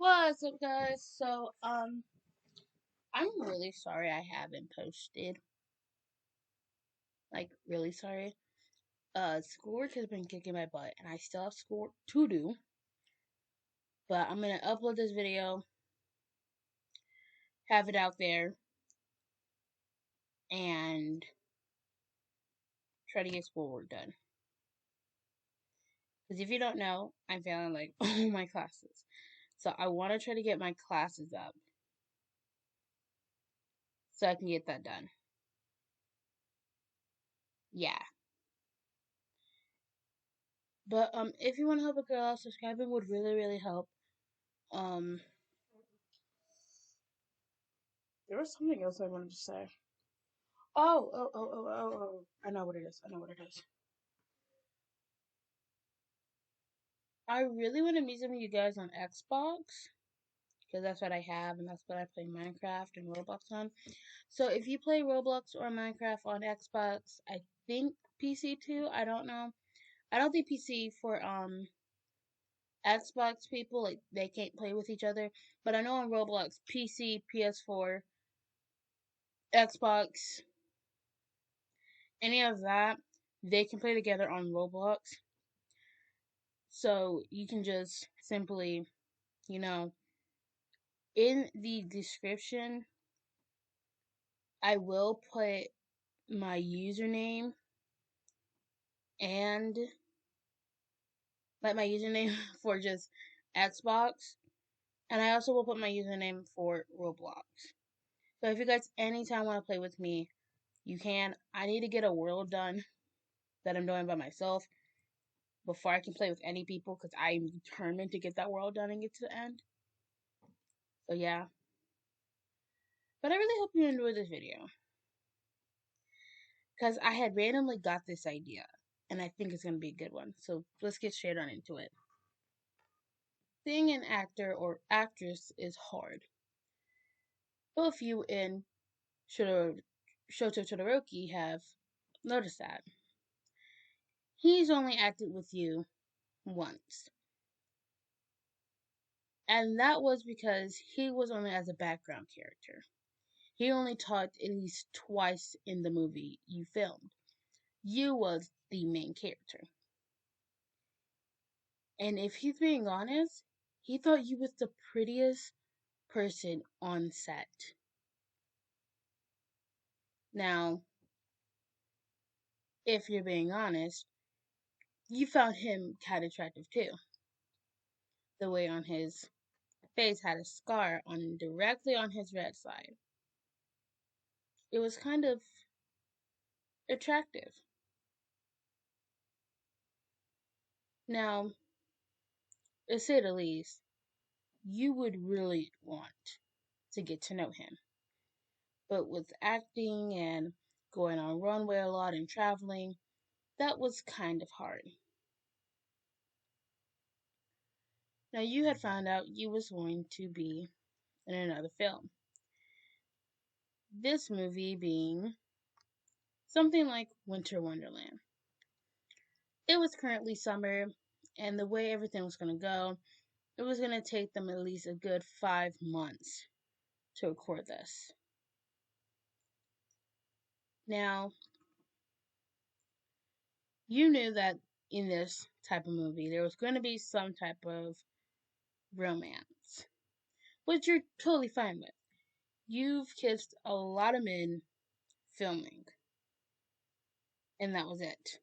What's up, guys? I'm really sorry I haven't posted. Like, really sorry. Schoolwork has been kicking my butt, and I still have schoolwork to do. But I'm gonna upload this video, have it out there, and try to get schoolwork done. Because if you don't know, I'm failing like all my classes. So I want to try to get my classes up so I can get that done. Yeah. But if you want to help a girl out, subscribing would really help. Um, there was something else I wanted to say. Oh. I know what it is. I really want to meet some of you guys on Xbox. Because that's what I have, and that's what I play Minecraft and Roblox on. So if you play Roblox or Minecraft on Xbox, I think PC too. I don't know. I don't think PC for Xbox people, like, they can't play with each other. But I know on Roblox, PC, PS4, Xbox, any of that, they can play together on Roblox. So you can just simply, you know, in the description, I will put my username and like my username for just Xbox, and I also will put my username for Roblox. So if you guys anytime want to play with me, you can. I need to get a world done that I'm doing by myself before I can play with any people because I'm determined to get that world done and get to the end. So yeah. But I really hope you enjoyed this video because I had randomly got this idea and I think it's going to be a good one. So let's get straight on into it. Being an actor or actress is hard. Both you and Shoto Todoroki have noticed that. He's only acted with you once. And that was because he was only as a background character. He only talked at least twice in the movie you filmed. You was the main character. And if he's being honest, he thought you was the prettiest person on set. Now, if you're being honest, you found him kind of attractive too. The way on his face had a scar on directly on his red side. It was kind of attractive. Now, to say the least, you would really want to get to know him. But with acting and going on runway a lot and traveling, that was kind of hard. Now you had found out you was going to be in another film. This movie being something like Winter Wonderland. It was currently summer, and the way everything was going to go, it was going to take them at least a good 5 months to record this. Now, you knew that in this type of movie, there was going to be some type of romance, which you're totally fine with. You've kissed a lot of men filming, and that was it.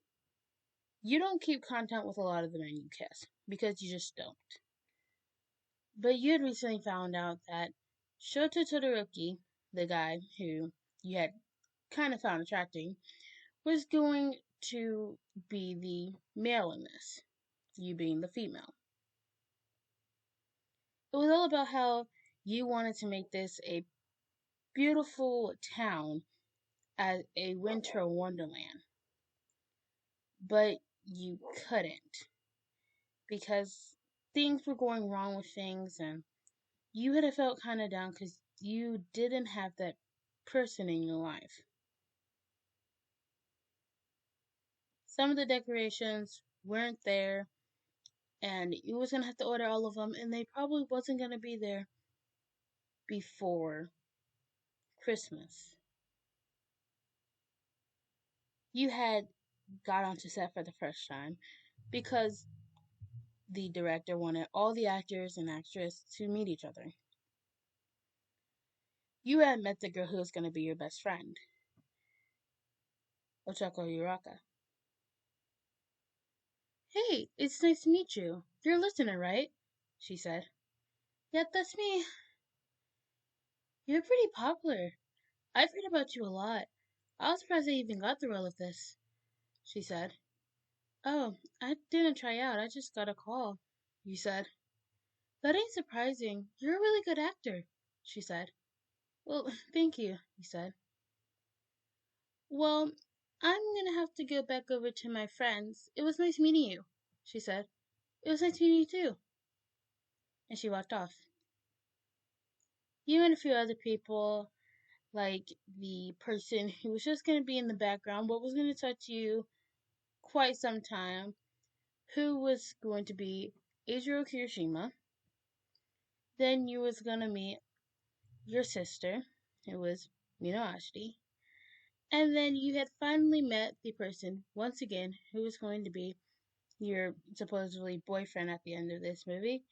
You don't keep contact with a lot of the men you kiss, because you just don't. But you had recently found out that Shota Todoroki, the guy who you had kind of found attracting, was going to be the male in this, you being the female. It was all about how you wanted to make this a beautiful town as a winter wonderland, but you couldn't because things were going wrong with things, and you had felt kind of down because you didn't have that person in your life. Some of the decorations weren't there. and you was gonna have to order all of them, and they probably wasn't gonna be there before Christmas. You had got onto set for the first time because the director wanted all the actors and actresses to meet each other. You had met the girl who was going to be your best friend, Ochako Yuraka. Hey, it's nice to meet you. You're a listener, right? She said. Yep, that's me. You're pretty popular. I've heard about you a lot. I was surprised I even got the role of this, she said. Oh, I didn't try out. I just got a call, you said. That ain't surprising. You're a really good actor, she said. Well, thank you, he said. Well, I'm gonna have to go back over to my friends. It was nice meeting you, she said. It was nice meeting you too. And she walked off. You and a few other people, like the person who was just gonna be in the background, but was gonna touch you quite some time, who was going to be Eijiro Kirishima. Then you was gonna meet your sister, who was Minoashiki. And then you had finally met the person, once again, who was going to be your supposedly boyfriend at the end of this movie,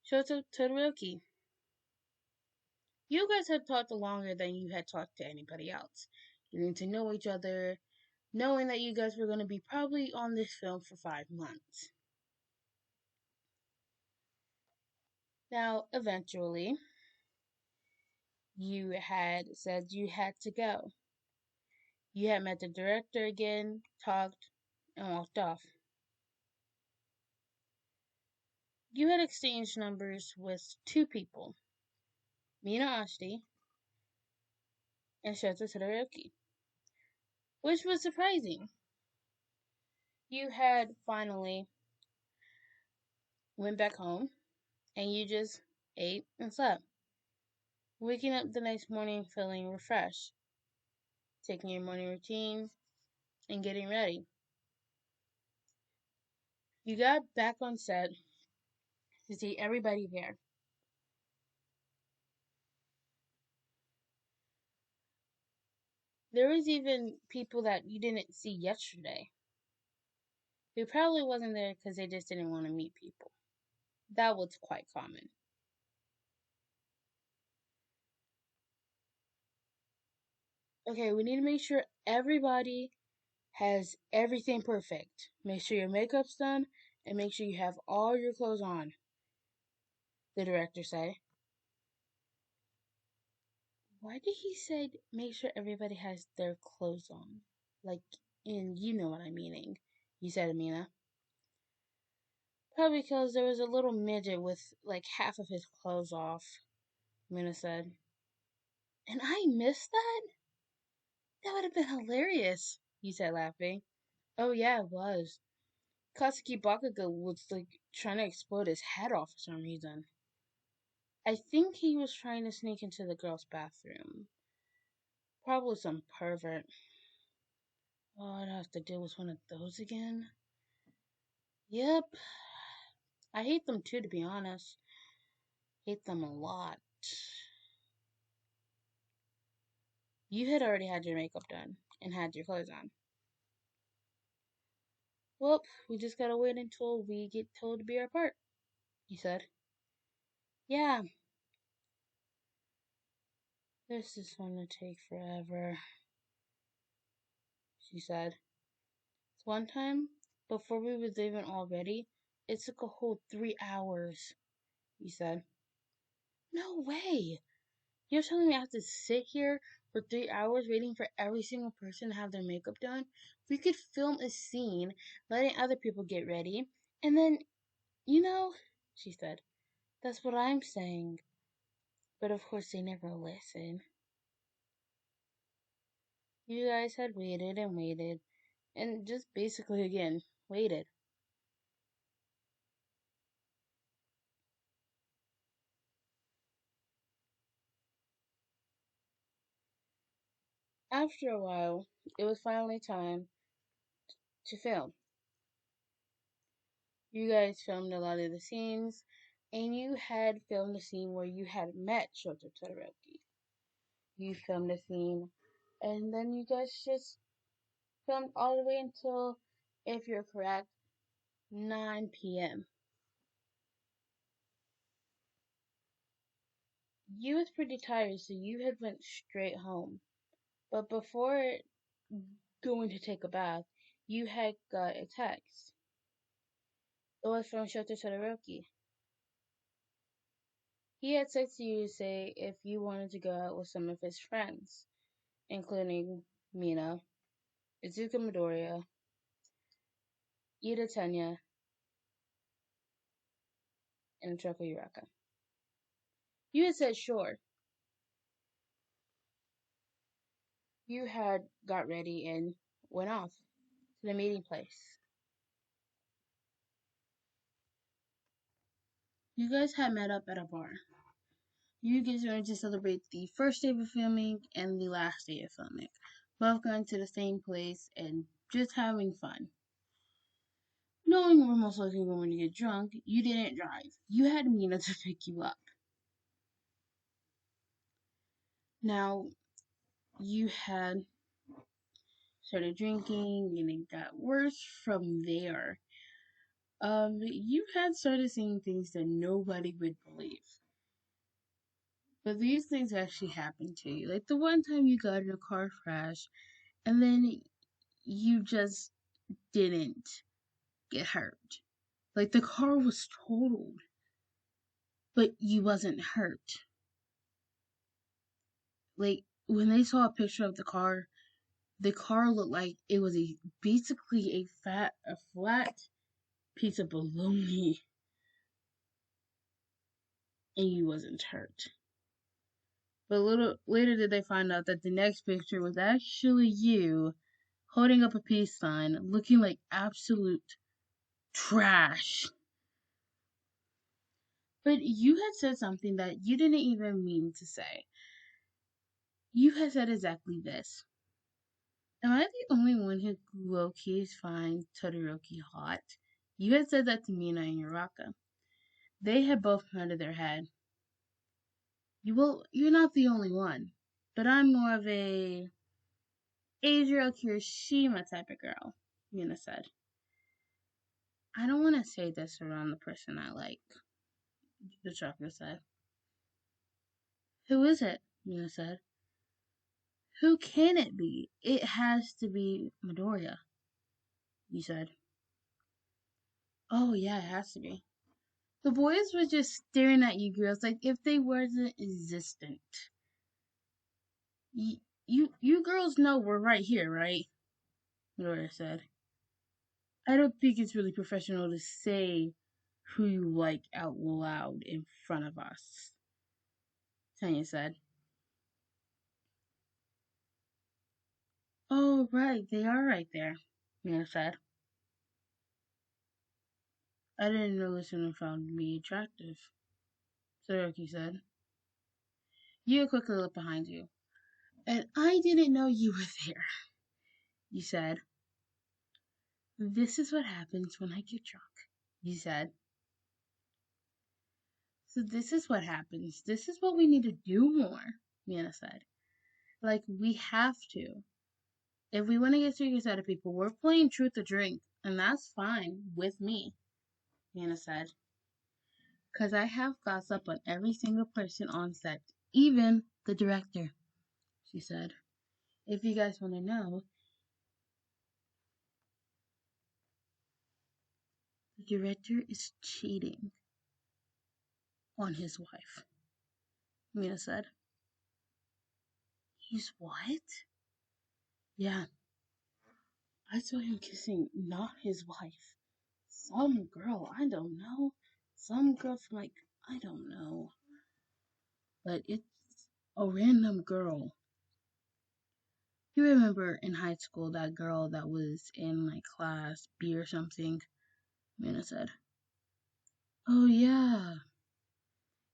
Shoto Todoroki. You guys had talked longer than you had talked to anybody else, getting to know each other, knowing that you guys were going to be probably on this film for 5 months. Now, eventually, you had said you had to go. You had met the director again, talked, and walked off. You had exchanged numbers with two people, Mina Ashti and Shota Todoroki, which was surprising. You had finally went back home and you just ate and slept, waking up the next morning feeling refreshed, taking your morning routine and getting ready. You got back on set to see everybody there. There was even people that you didn't see yesterday who probably wasn't there because they just didn't want to meet people. That was quite common. Okay, we need to make sure everybody has everything perfect. Make sure your makeup's done and make sure you have all your clothes on, the director said. Why did he say make sure everybody has their clothes on? Like, and you know what I'm meaning, you said, Amina. Probably because there was a little midget with like half of his clothes off, Amina said. And I missed that? That would have been hilarious, you said, laughing. Oh yeah, it was. Katsuki Bakugo was like trying to explode his head off for some reason. I think he was trying to sneak into the girl's bathroom. Probably some pervert. Oh, I'd have to deal with one of those again. Yep. I hate them too, to be honest. Hate them a lot. You had already had your makeup done and had your clothes on. Well, we just gotta wait until we get told to be our part, he said. Yeah, this is gonna take forever, she said. One time, before we was even all ready, it took a whole 3 hours, he said. No way! You're telling me I have to sit here for 3 hours waiting for every single person to have their makeup done? We could film a scene, letting other people get ready, and then, she said, that's what I'm saying. But of course they never listen. You guys had waited and waited, and just basically again, waited. After a while, it was finally time to film. You guys filmed a lot of the scenes, and you had filmed the scene where you had met Shota Todoroki. You filmed the scene, and then you guys just filmed all the way until, if you're correct, 9 p.m. You was pretty tired, so you had went straight home. But before going to take a bath, you had got a text. It was from Shota Todoroki. He had texted you to say if you wanted to go out with some of his friends, including Mina, Izuka Midoriya, Ida Tenya, and Treko Uraka. You had said sure. You had got ready and went off to the meeting place. You guys had met up at a bar. You guys wanted to celebrate the first day of filming and the last day of filming, both going to the same place and just having fun. Knowing you were most likely going to get drunk, you didn't drive. You had Mina to pick you up. Now, you had started drinking and it got worse from there. You had started seeing things that nobody would believe. But these things actually happened to you. Like the one time you got in a car crash and then you just didn't get hurt. Like the car was totaled, but you wasn't hurt. Like when they saw a picture of the car looked like it was basically a flat piece of bologna, and you wasn't hurt. But a little later did they find out that the next picture was actually you holding up a peace sign, looking like absolute trash. But you had said something that you didn't even mean to say. You had said exactly this. Am I the only one who low-key finds Todoroki hot? You had said that to Mina and Uraka. They had both nodded their head. You're not the only one. But I'm more of a Adriel Kirishima type of girl, Mina said. I don't want to say this around the person I like, the chakra said. Who is it? Mina said. Who can it be? It has to be Midoriya, you said. Oh yeah, it has to be. The boys were just staring at you girls like if they wasn't existent. You girls know we're right here, right? Midoriya said. I don't think it's really professional to say who you like out loud in front of us, Tanya said. Oh, right, they are right there, Mina said. I didn't know listener found me attractive, Todoroki said. You quickly looked behind you. And I didn't know you were there, you said. This is what happens when I get drunk, you said. So this is what happens. This is what we need to do more, Mina said. Like, we have to. If we want to get serious out of people, we're playing truth or drink, and that's fine with me, Mina said. Because I have gossip on every single person on set, even the director, she said. If you guys want to know, the director is cheating on his wife, Mina said. He's what? Yeah, I saw him kissing not his wife. Some girl, I don't know. Some girl from I don't know. But it's a random girl. You remember in high school that girl that was in class B or something? Mina said. Oh yeah.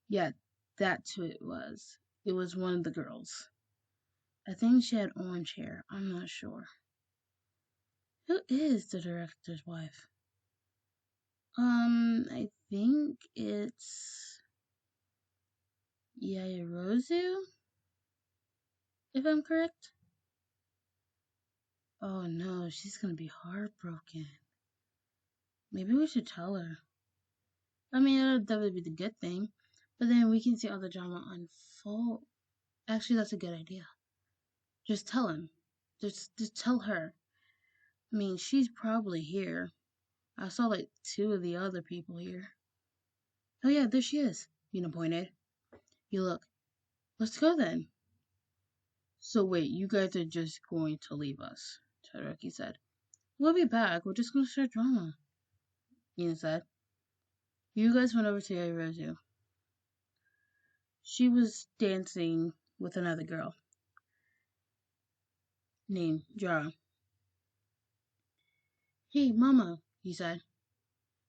Yeah, that's who it was. It was one of the girls. I think she had orange hair. I'm not sure. Who is the director's wife? I think it's Yayarozu, if I'm correct. Oh no, she's gonna be heartbroken. Maybe we should tell her. I mean, that would be the good thing. But then we can see all the drama unfold. Actually, that's a good idea. Just tell him. Just tell her. I mean, she's probably here. I saw like two of the other people here. Oh yeah, there she is. Mina pointed. You look. Let's go then. So wait, you guys are just going to leave us? Todoroki said. We'll be back. We're just going to start drama. Mina said. You guys went over to Yairozu. She was dancing with another girl named Jara. Hey, Mama, he said.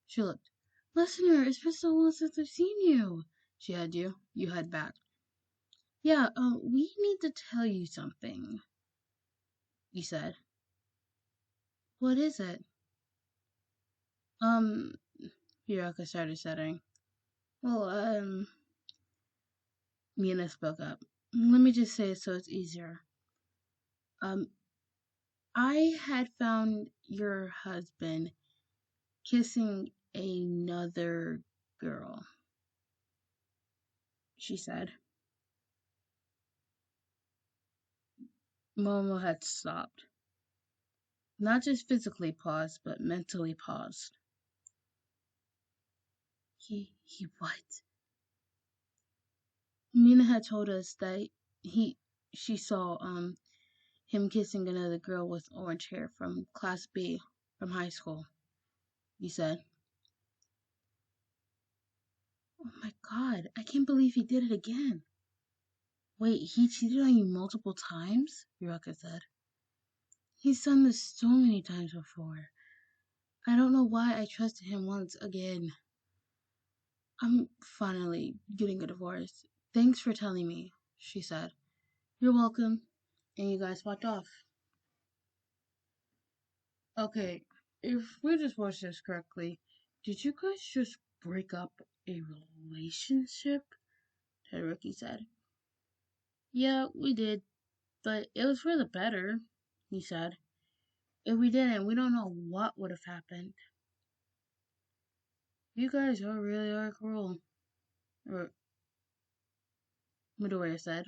She looked. Listener, it's been so long since I've seen you. She had you. You had back. Yeah, we need to tell you something, he said. What is it? Um, Hiraka started stuttering. Well, Mina spoke up. Let me just say it so it's easier. Um, I had found your husband kissing another girl, she said. Momo had stopped. Not just physically paused, but mentally paused. He what? Mina had told us that he, she saw, him kissing another girl with orange hair from Class B from high school, he said. Oh my god, I can't believe he did it again. Wait, he cheated on you multiple times? Hiraka said. He's done this so many times before. I don't know why I trusted him once again. I'm finally getting a divorce. Thanks for telling me, she said. You're welcome. And you guys walked off. Okay, if we just watched this correctly, did you guys just break up a relationship? Todoroki said. Yeah, we did, but it was for the better, he said. If we didn't, we don't know what would have happened. You guys really are cruel, or Midoriya said.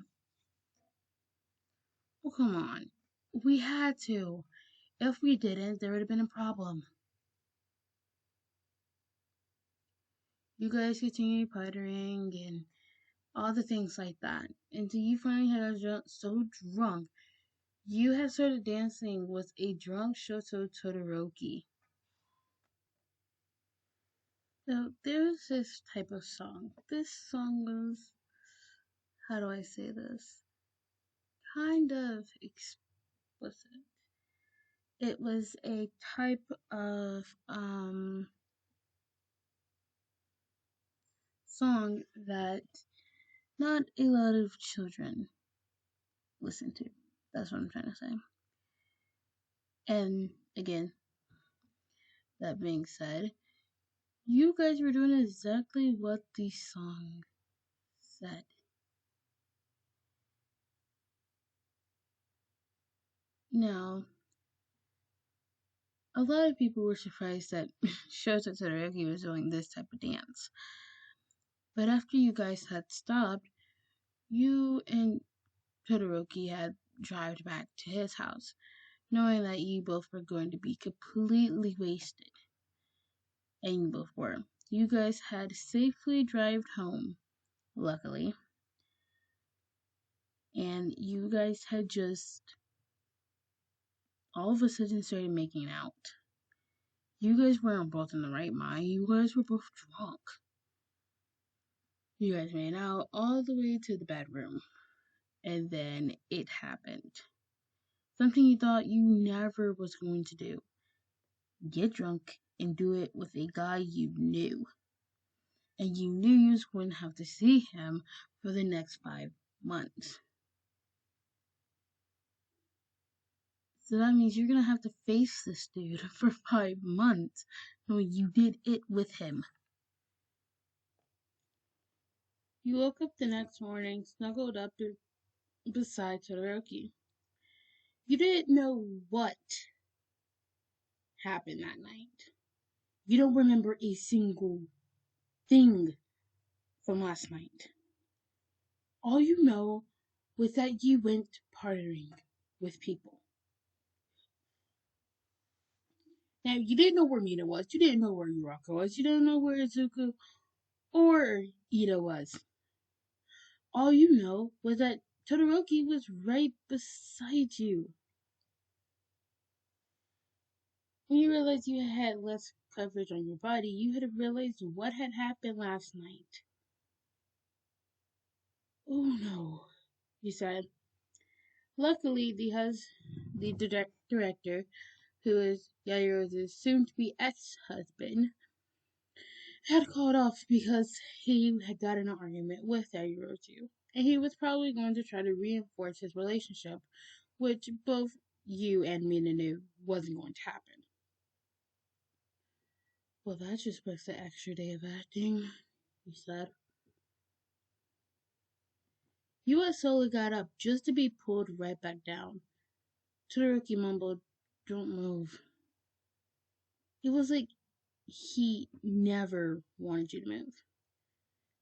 Well, come on. We had to. If we didn't, there would have been a problem. You guys continued partying and all the things like that until you finally had so drunk you had started dancing with a drunk Shoto Todoroki. So there's this type of song. This song was, how do I say this? Kind of explicit. It was a type of song that not a lot of children listen to. That's what I'm trying to say. And again, that being said, you guys were doing exactly what the song said. Now, a lot of people were surprised that Shota Todoroki was doing this type of dance. But after you guys had stopped, you and Todoroki had driven back to his house, knowing that you both were going to be completely wasted. And you both were. You guys had safely driven home, luckily. And you guys had just all of a sudden started making out. You guys weren't both in the right mind. You guys were both drunk. You guys made out all the way to the bedroom. And then it happened. Something you thought you never was going to do. Get drunk and do it with a guy you knew. And you knew you wouldn't have to see him for the next 5 months. So that means you're gonna have to face this dude for 5 months. No, you did it with him. You woke up the next morning, snuggled up beside Todoroki. You didn't know what happened that night. You don't remember a single thing from last night. All you know was that you went partying with people. Now, you didn't know where Mina was, you didn't know where Yuraka was, you didn't know where Izuku or Ida was. All you know was that Todoroki was right beside you. When you realized you had less coverage on your body, you had realized what had happened last night. Oh no, you said. Luckily, the director, who is Yairo's soon-to-be ex-husband, had called off because he had got in an argument with Yairo, and he was probably going to try to reinforce his relationship, which both you and Mina knew wasn't going to happen. Well, that just makes an extra day of acting, he said. Yua slowly got up just to be pulled right back down. Todoroki mumbled, "Don't move." It was like he never wanted you to move.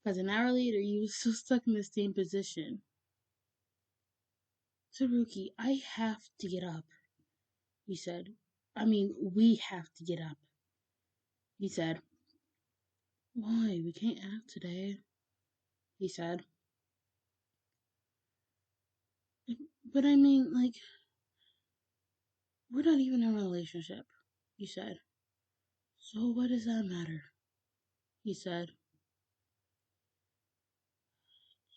Because an hour later, you were still stuck in the same position. Todoroki, I have to get up, he said. I mean, we have to get up, he said. Why? We can't act today, he said. But I mean, like, we're not even in a relationship, he said. So what does that matter? He said.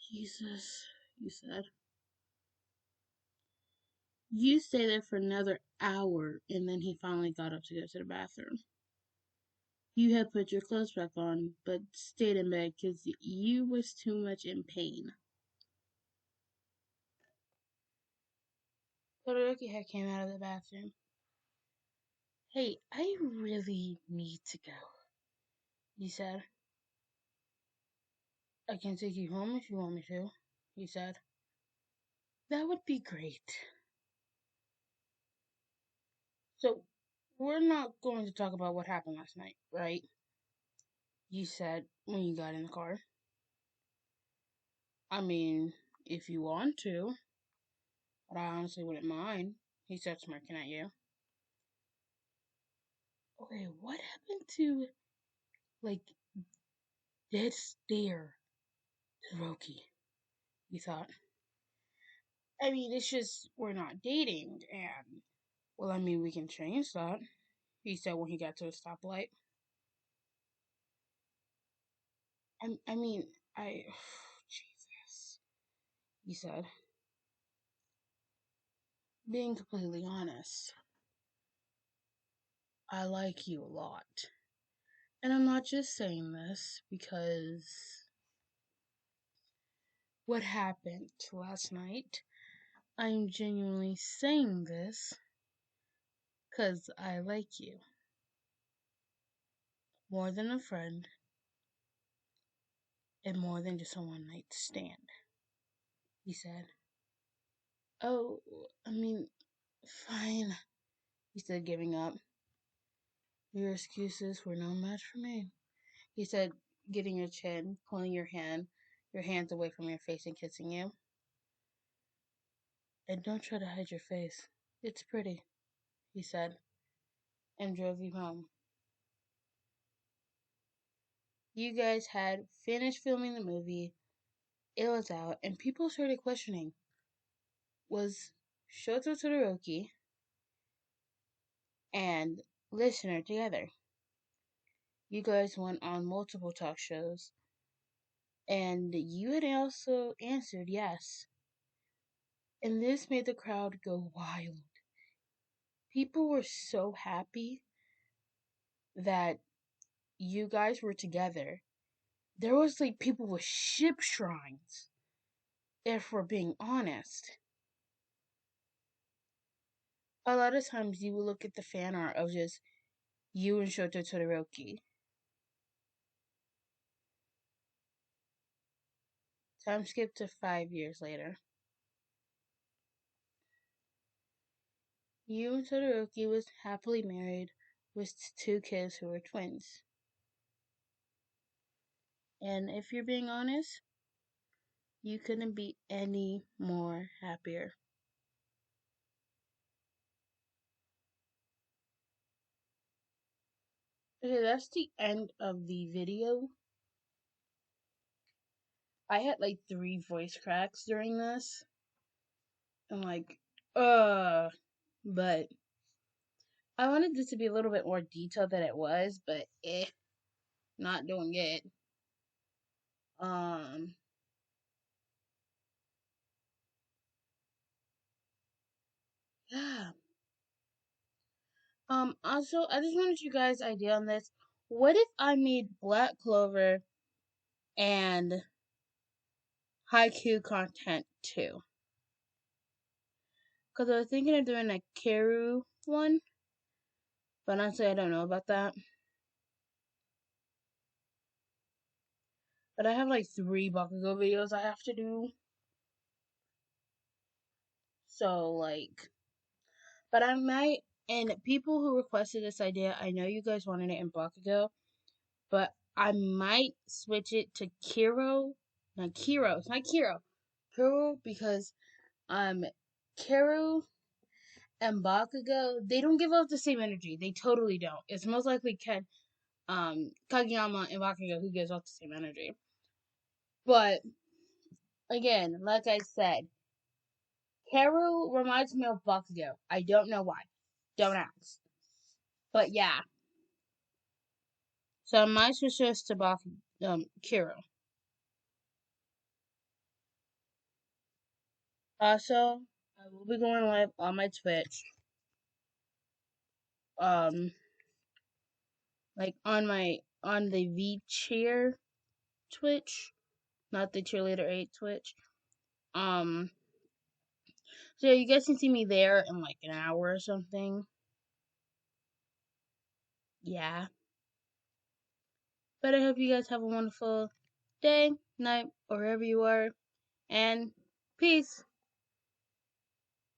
Jesus, you said. You stay there for another hour, and then he finally got up to go to the bathroom. You had put your clothes back on, but stayed in bed because you was too much in pain. Todoroki had came out of the bathroom. Hey, I really need to go, he said. I can take you home if you want me to, he said. That would be great. So, we're not going to talk about what happened last night, right? You said when you got in the car. I mean, if you want to, but I honestly wouldn't mind, he said, smirking at you. Okay, what happened to, like, dead stare Todoroki? You thought. I mean, it's just, we're not dating, and, well, I mean, we can change that, he said when he got to a stoplight. I mean, Jesus, he said. Being completely honest, I like you a lot. And I'm not just saying this because what happened last night. I'm genuinely saying this because I like you. More than a friend, and more than just a one night stand, he said. Oh, I mean, fine, he said, giving up. Your excuses were no match for me, he said, getting your chin, pulling your hands away from your face and kissing you. And don't try to hide your face. It's pretty, he said, and drove you home. You guys had finished filming the movie, it was out, and people started questioning, was Shoto Todoroki and Listener together? You guys went on multiple talk shows, and you had also answered yes. And this made the crowd go wild. People were so happy that you guys were together. There was like people with ship shrines, if we're being honest. A lot of times you will look at the fan art of just you and Shoto Todoroki. Time skip to 5 years later. You and Todoroki was happily married with 2 kids who were twins. And if you're being honest, you couldn't be any more happier. Okay, that's the end of the video. I had like 3 voice cracks during this. I'm like, but I wanted this to be a little bit more detailed than it was, but not doing it. Yeah. Also, I just wanted you guys' idea on this. What if I made Black Clover and Haiku content too? Because I was thinking of doing a Karu one, but honestly, I don't know about that. But I have like 3 Bakugo videos I have to do. So, like, but I might, and people who requested this idea, I know you guys wanted it in Bakugo, but I might switch it to Kiro. Not Kiro, it's not Kiro. Kiro, because, Kiro and Bakugo, they don't give off the same energy. They totally don't. It's most likely Kageyama and Bakugo who gives off the same energy. But again, like I said, Karu reminds me of Bakugo. I don't know why. Don't ask. But yeah. So I might switch this to Kiro. Also, I will be going live on my Twitch. Like on the V Cheer Twitch, not the Cheerleader 8 Twitch. So you guys can see me there in like an hour or something. Yeah. But I hope you guys have a wonderful day, night, or wherever you are. And peace.